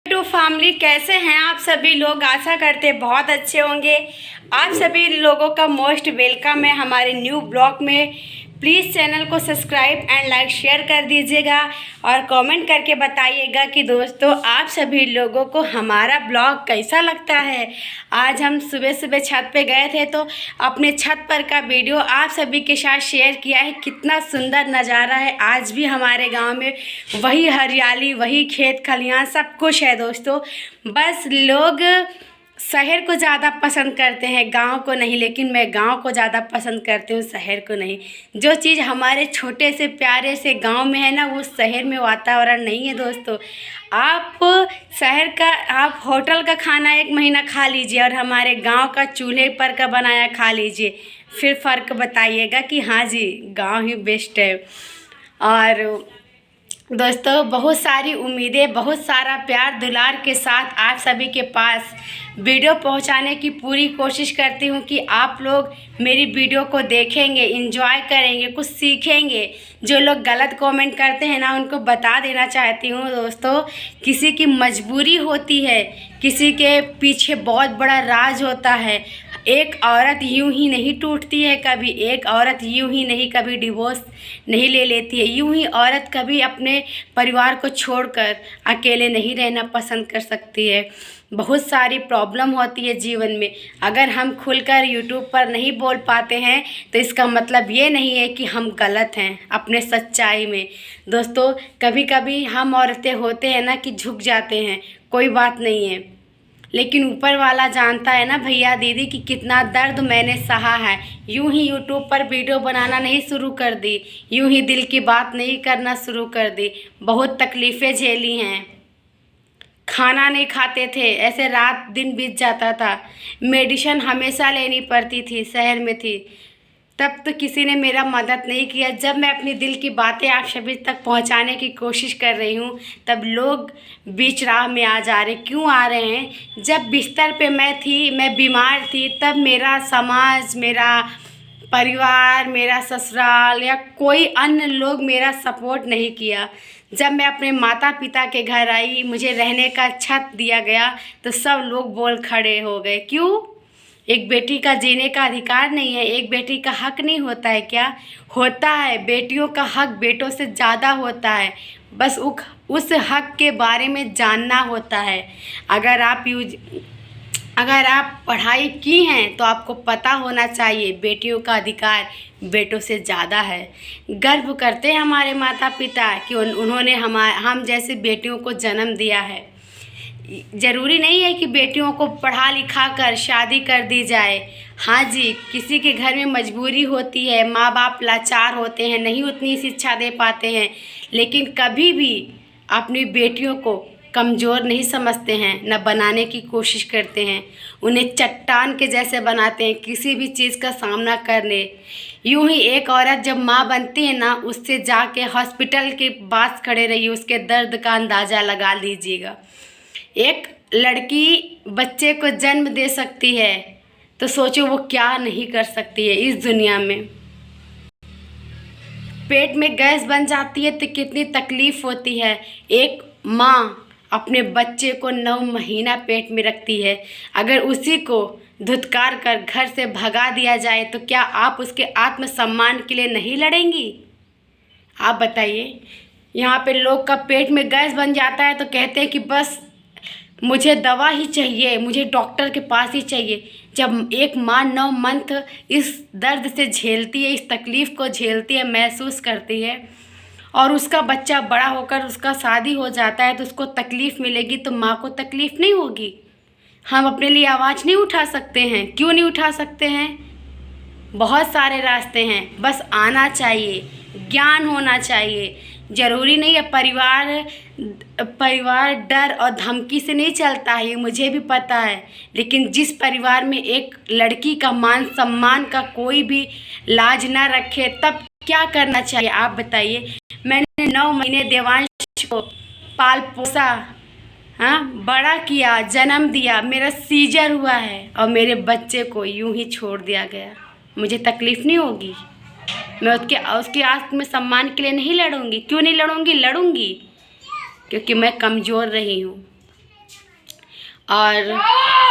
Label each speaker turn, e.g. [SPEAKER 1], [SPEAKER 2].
[SPEAKER 1] To family, कैसे हैं आप सभी लोग। आशा करते बहुत अच्छे होंगे। आप सभी लोगों का मोस्ट वेलकम है हमारे न्यू ब्लॉग में। प्लीज़ चैनल को सब्सक्राइब एंड लाइक शेयर कर दीजिएगा और कमेंट करके बताइएगा कि दोस्तों आप सभी लोगों को हमारा ब्लॉग कैसा लगता है। आज हम सुबह सुबह छत पे गए थे तो अपने छत पर का वीडियो आप सभी के साथ शेयर किया है। कितना सुंदर नज़ारा है। आज भी हमारे गांव में वही हरियाली, वही खेत खलियान सब कुछ है दोस्तों। बस लोग शहर को ज़्यादा पसंद करते हैं, गांव को नहीं, लेकिन मैं गांव को ज़्यादा पसंद करती हूँ, शहर को नहीं। जो चीज़ हमारे छोटे से प्यारे से गांव में है ना, वो शहर में वातावरण नहीं है दोस्तों। आप शहर का, आप होटल का खाना 1 महीना खा लीजिए और हमारे गांव का चूल्हे पर का बनाया खा लीजिए, फिर फ़र्क बताइएगा कि हाँ जी गाँव ही बेस्ट है। और दोस्तों बहुत सारी उम्मीदें, बहुत सारा प्यार दुलार के साथ आप सभी के पास वीडियो पहुंचाने की पूरी कोशिश करती हूं कि आप लोग मेरी वीडियो को देखेंगे, एंजॉय करेंगे, कुछ सीखेंगे। जो लोग गलत कमेंट करते हैं ना, उनको बता देना चाहती हूं दोस्तों, किसी की मजबूरी होती है, किसी के पीछे बहुत बड़ा राज होता है। एक औरत यूं ही नहीं टूटती है कभी, एक औरत यूं ही नहीं कभी डिवोर्स नहीं ले लेती है, यूं ही औरत कभी अपने परिवार को छोड़कर अकेले नहीं रहना पसंद कर सकती है। बहुत सारी प्रॉब्लम होती है जीवन में। अगर हम खुलकर यूट्यूब पर नहीं बोल पाते हैं तो इसका मतलब ये नहीं है कि हम गलत हैं अपने सच्चाई में। दोस्तों कभी कभी हम औरतें होते हैं ना कि झुक जाते हैं, कोई बात नहीं है, लेकिन ऊपर वाला जानता है ना भैया दीदी कि कितना दर्द मैंने सहा है। यूं ही यूट्यूब पर वीडियो बनाना नहीं शुरू कर दी, यूं ही दिल की बात नहीं करना शुरू कर दी। बहुत तकलीफ़ें झेली हैं, खाना नहीं खाते थे, ऐसे रात दिन बीत जाता था। मेडिसिन हमेशा लेनी पड़ती थी, शहर में थी तब तो किसी ने मेरा मदद नहीं किया। जब मैं अपनी दिल की बातें आप सभी तक पहुंचाने की कोशिश कर रही हूं तब लोग बीच राह में आ जा रहे। क्यों आ रहे हैं? जब बिस्तर पे मैं थी, मैं बीमार थी, तब मेरा समाज, मेरा परिवार, मेरा ससुराल या कोई अन्य लोग मेरा सपोर्ट नहीं किया। जब मैं अपने माता पिता के घर आई, मुझे रहने का छत दिया गया तो सब लोग बोल खड़े हो गए। क्यों? एक बेटी का जीने का अधिकार नहीं है? एक बेटी का हक नहीं होता है क्या? होता है, बेटियों का हक बेटों से ज़्यादा होता है। बस उस हक के बारे में जानना होता है। अगर आप पढ़ाई की हैं तो आपको पता होना चाहिए बेटियों का अधिकार बेटों से ज़्यादा है। गर्व करते हैं हमारे माता पिता कि उन्होंने हम जैसे बेटियों को जन्म दिया है। ज़रूरी नहीं है कि बेटियों को पढ़ा लिखा कर शादी कर दी जाए। हाँ जी, किसी के घर में मजबूरी होती है, माँ बाप लाचार होते हैं, नहीं उतनी शिक्षा दे पाते हैं, लेकिन कभी भी अपनी बेटियों को कमज़ोर नहीं समझते हैं, न बनाने की कोशिश करते हैं। उन्हें चट्टान के जैसे बनाते हैं किसी भी चीज़ का सामना करने। यूं ही एक औरत जब माँ बनती है ना, उससे जाके हॉस्पिटल के पास खड़े रहिए, उसके दर्द का अंदाज़ा लगा लीजिएगा। एक लड़की बच्चे को जन्म दे सकती है तो सोचो वो क्या नहीं कर सकती है इस दुनिया में। पेट में गैस बन जाती है तो कितनी तकलीफ़ होती है। एक माँ अपने बच्चे को 9 महीना पेट में रखती है, अगर उसी को धुतकार कर घर से भगा दिया जाए तो क्या आप उसके आत्मसम्मान के लिए नहीं लड़ेंगी? आप बताइए। यहाँ पे लोग का पेट में गैस बन जाता है तो कहते हैं कि बस मुझे दवा ही चाहिए, मुझे डॉक्टर के पास ही चाहिए। जब एक माँ 9 मंथ इस दर्द से झेलती है, इस तकलीफ़ को झेलती है, महसूस करती है, और उसका बच्चा बड़ा होकर उसका शादी हो जाता है तो उसको तकलीफ़ मिलेगी, तो माँ को तकलीफ़ नहीं होगी? हम अपने लिए आवाज़ नहीं उठा सकते हैं? क्यों नहीं उठा सकते हैं? बहुत सारे रास्ते हैं, बस आना चाहिए, ज्ञान होना चाहिए। ज़रूरी नहीं है परिवार डर और धमकी से नहीं चलता है, ये मुझे भी पता है, लेकिन जिस परिवार में एक लड़की का मान सम्मान का कोई भी लाज ना रखे तब क्या करना चाहिए आप बताइए। मैंने 9 महीने देवांश को पाल पोसा, हाँ, बड़ा किया, जन्म दिया, मेरा सीजर हुआ है और मेरे बच्चे को यूं ही छोड़ दिया गया। मुझे तकलीफ़ नहीं होगी? मैं उसके आत्म सम्मान के लिए नहीं लड़ूंगी? क्यों नहीं लड़ूंगी? लड़ूंगी क्योंकि मैं कमज़ोर रही हूँ। और